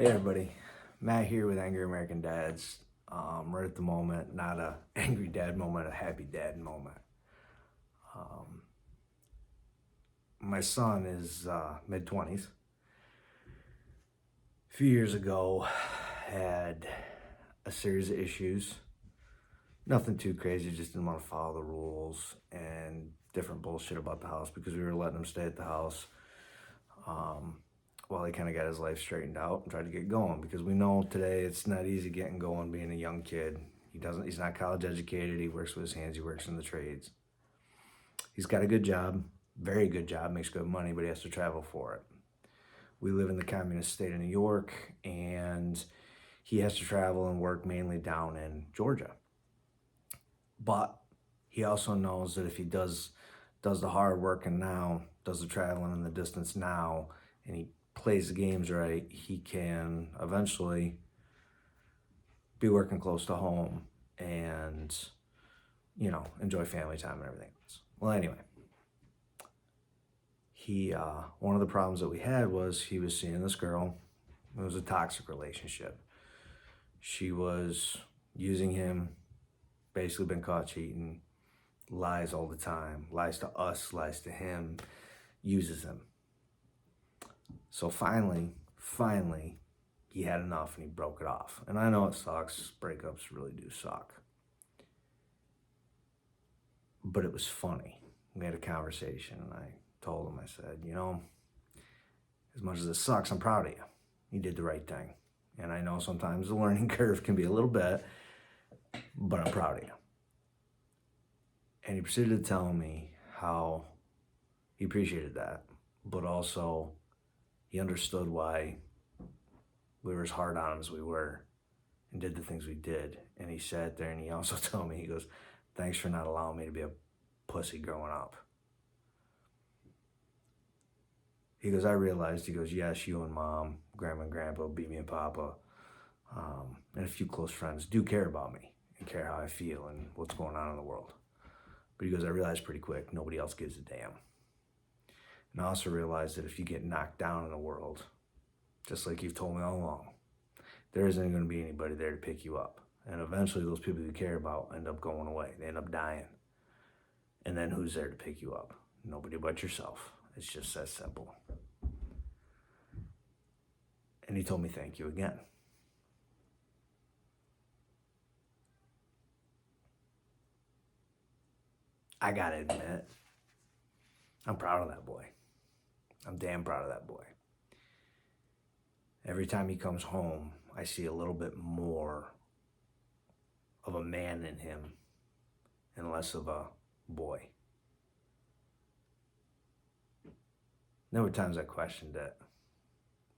Hey everybody, Matt here with Angry American Dads. Right at the moment, not a angry dad moment, a happy dad moment. Um, my son is mid-20s. A few years ago, had a series of issues. Nothing too crazy, just didn't want to follow the rules and different bullshit about the house because we were letting him stay at the house. While he kind of got his life straightened out and tried to get going, because we know today it's not easy getting going being a young kid. He's not college educated. He works with his hands. He works in the trades. He's got a good job, very good job, makes good money, but he has to travel for it. We live in the communist state of New York, and he has to travel and work mainly down in Georgia. But he also knows that if he does the hard work and now, does the traveling and the distance now, and he plays the games right, he can eventually be working close to home and, enjoy family time and everything else. Well, anyway, one of the problems that we had was he was seeing this girl. It was a toxic relationship. She was using him, basically been caught cheating, lies all the time, lies to us, lies to him, uses him. So finally, he had enough and he broke it off. And I know it sucks. Breakups really do suck. But it was funny. We had a conversation and I told him, I said, as much as it sucks, I'm proud of you. You did the right thing. And I know sometimes the learning curve can be a little bit, but I'm proud of you. And he proceeded to tell me how he appreciated that, but also he understood why we were as hard on him as we were and did the things we did. And he sat there and he also told me, he goes, thanks for not allowing me to be a pussy growing up. He goes, I realized, he goes, yes, you and mom, grandma and grandpa, beat me and papa, and a few close friends do care about me and care how I feel and what's going on in the world. But he goes, I realized pretty quick, nobody else gives a damn. And I also realized that if you get knocked down in the world, just like you've told me all along, there isn't going to be anybody there to pick you up. And eventually those people you care about end up going away. They end up dying. And then who's there to pick you up? Nobody but yourself. It's just that simple. And he told me thank you again. I gotta admit, I'm proud of that boy. I'm damn proud of that boy. Every time he comes home, I see a little bit more of a man in him and less of a boy. There were times I questioned it,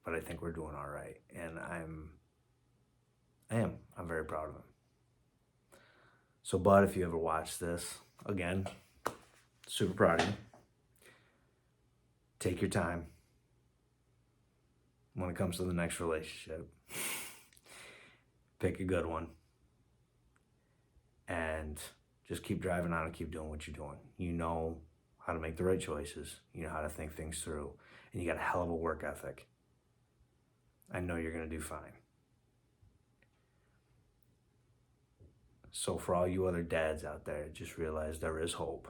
but I think we're doing all right. And I'm very proud of him. So, bud, if you ever watch this, again, super proud of you. Take your time when it comes to the next relationship. Pick a good one. And just keep driving on and keep doing what you're doing. You know how to make the right choices. You know how to think things through. And you got a hell of a work ethic. I know you're going to do fine. So for all you other dads out there, just realize there is hope.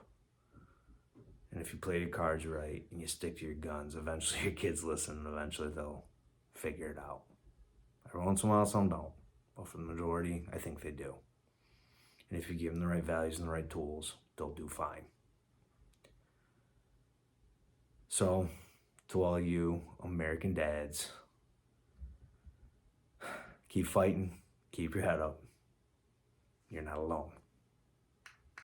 And if you play your cards right and you stick to your guns, eventually your kids listen and eventually they'll figure it out. Every once in a while, some don't. But for the majority, I think they do. And if you give them the right values and the right tools, they'll do fine. So, to all you American dads, keep fighting, keep your head up. You're not alone.